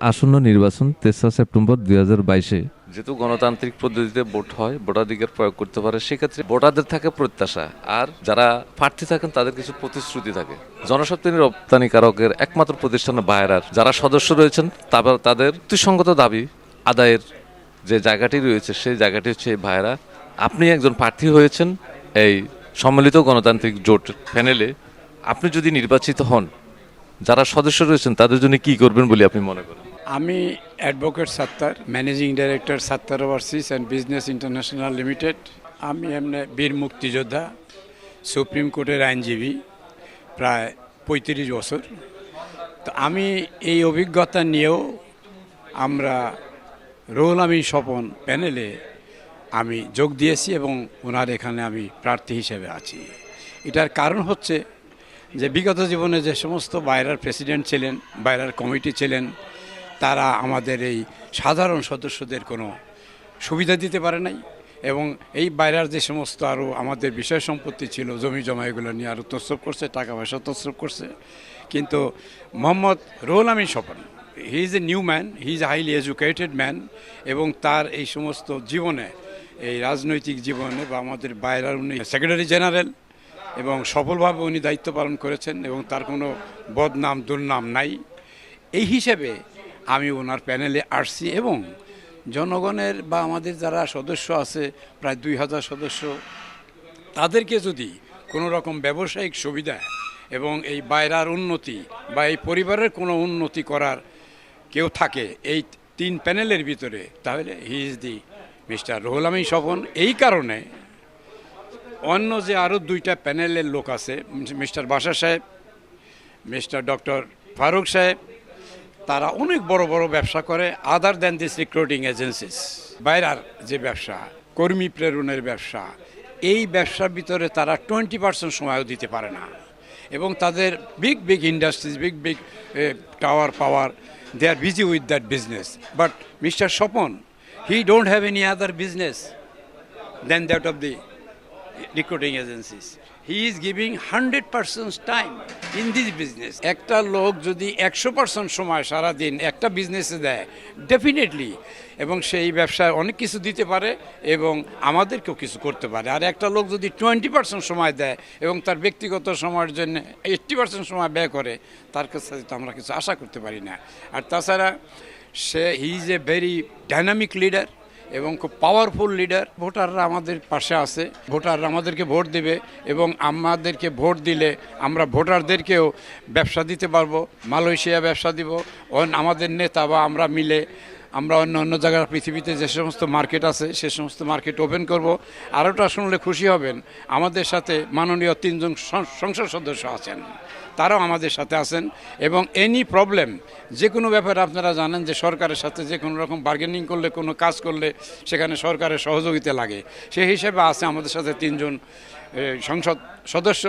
আসন্ন নির্বাচন ৩রা সেপ্টেম্বর ২০২২-এ যেহেতু গণতান্ত্রিক পদ্ধতিতে ভোট হয়, ভোটাধিকার প্রয়োগ করতে পারে, সেক্ষেত্রে ভোটারদের থাকে প্রত্যাশা, আর যারা প্রার্থী থাকেন তাদের কিছু প্রতিশ্রুতি থাকে। জনশক্তি রপ্তানিকারকের একমাত্র প্রতিষ্ঠান বায়রার যারা সদস্য রয়েছেন তাদের যুক্তিসঙ্গত দাবি আদায়ের যে জায়গাটি রয়েছে সেই জায়গাটি হচ্ছে এই বায়রা। আপনি একজন প্রার্থী হয়েছেন এই সম্মিলিত গণতান্ত্রিক জোট প্যানেলে। আপনি যদি নির্বাচিত হন, যারা সদস্য রয়েছেন তাদের জন্য কি করবেন বলে আপনি মনে করেন? আমি advocate Sattar, managing director Sattar overseas and business international limited. আমি এমনি বীর মুক্তিযোদ্ধা, সুপ্রিম কোর্টের আইনজীবী প্রায় ৩৫ বছর। তো আমি এই অভিজ্ঞতা নিয়েও আমরা রুহুল আমিন স্বপন প্যানেলে আমি যোগ দিয়েছি এবং ওনার এখানে আমি প্রার্থী হিসেবে আছি। এটার কারণ হচ্ছে যে বিগত জীবনে যে সমস্ত বায়রার প্রেসিডেন্ট ছিলেন, বায়রার কমিটি ছিলেন, তারা আমাদের এই সাধারণ সদস্যদের কোনো সুবিধা দিতে পারে নাই এবং এই বায়রার যে সমস্ত আরও আমাদের বিষয় সম্পত্তি ছিল, জমি জমা, এগুলো নিয়ে আরও তছরূপ করছে, টাকা পয়সা তছরূপ করছে। কিন্তু Mohammad Ruhul Amin Swapan, he is a new man, he is a highly educated man এবং তার এই সমস্ত জীবনে, এই রাজনৈতিক জীবনে বা আমাদের বায়রার উনি সেক্রেটারি জেনারেল এবং সফলভাবে উনি দায়িত্ব পালন করেছেন এবং তার কোনো বদনাম দুর্নাম নাই। এই হিসেবে আমি ওনার প্যানেলে আসছি এবং জনগণের বা আমাদের যারা সদস্য আছে প্রায় ২,০০০ সদস্য, তাদেরকে যদি কোনো রকম ব্যবসায়িক সুবিধা এবং এই বায়রার উন্নতি বা এই পরিবারের কোনো উন্নতি করার কেউ থাকে এই ৩ প্যানেলের ভিতরে, তাহলে he is the mister Ruhul Amin Swapan. এই কারণে অন্য যে আরও ২টা প্যানেলের লোক আছে, মিস্টার বাশার সাহেব, মিস্টার ডক্টর ফারুক সাহেব, তারা অনেক বড় বড় ব্যবসা করে other than this recruiting agencies. বাইরার যে ব্যবসা, কর্মী প্রেরণের ব্যবসা, এই ব্যবসার ভিতরে তারা 20% সময়ও দিতে পারে না এবং তাদের big big industries, big big tower power, they are busy with that business. But mister Swapan, he don't have any other business than that of the recruiting agencies. He is giving 100% time in this business. একটা লোক যদি 100% সময় সারাদিন একটা বিজনেসে দেয়, definitely, এবং সেই ব্যবসায় অনেক কিছু দিতে পারে এবং আমাদেরকেও কিছু করতে পারে। আর একটা লোক যদি 20% সময় দেয় এবং তার ব্যক্তিগত সময়ের জন্য 80% সময় ব্যয় করে, তার কাছে তো আমরা কিছু আশা করতে পারি না। আর তাছাড়া হি is a very dynamic leader এবং খুব পাওয়ারফুল লিডার। ভোটাররা আমাদের পাশে আছে, ভোটাররা আমাদেরকে ভোট দেবে এবং আমাদেরকে ভোট দিলে আমরা ভোটারদেরকেও ব্যবসা দিতে পারবো, মালয়েশিয়া ব্যবসা দিব, আমাদের নেতা বা আমরা মিলে আমরা অন্য অন্য জায়গার পৃথিবীতে যে সমস্ত মার্কেট আছে সে সমস্ত মার্কেট ওপেন করব। আরোটা শুনলে খুশি হবেন, আমাদের সাথে মাননীয় 3 জন সংসদ সদস্য আছেন, তারাও আমাদের সাথে আছেন এবং এনি প্রবলেম, যে কোনো ব্যাপারে আপনারা জানেন যে সরকারের সাথে যে কোনো রকম বার্গেনিং করলে, কোনো কাজ করলে সেখানে সরকারের সহযোগিতা লাগে। সেই হিসেবে আছে আমাদের সাথে 3 জন সংসদ সদস্য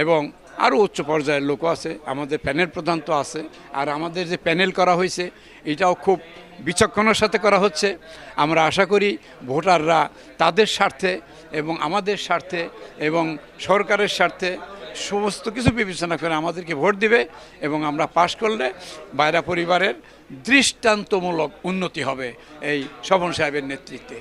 এবং আরও উচ্চ পর্যায়ের লোকও আছে, আমাদের প্যানেল প্রধান তো আছে। আর আমাদের যে প্যানেল করা হয়েছে এটাও খুব বিচক্ষণের সাথে করা হচ্ছে। আমরা আশা করি ভোটাররা তাদের স্বার্থে এবং আমাদের স্বার্থে এবং সরকারের স্বার্থে সমস্ত কিছু বিবেচনা করে আমাদেরকে ভোট দিবে এবং আমরা পাশ করলে বায়রা পরিবারের দৃষ্টান্তমূলক উন্নতি হবে এই স্বপন সাহেবের নেতৃত্বে।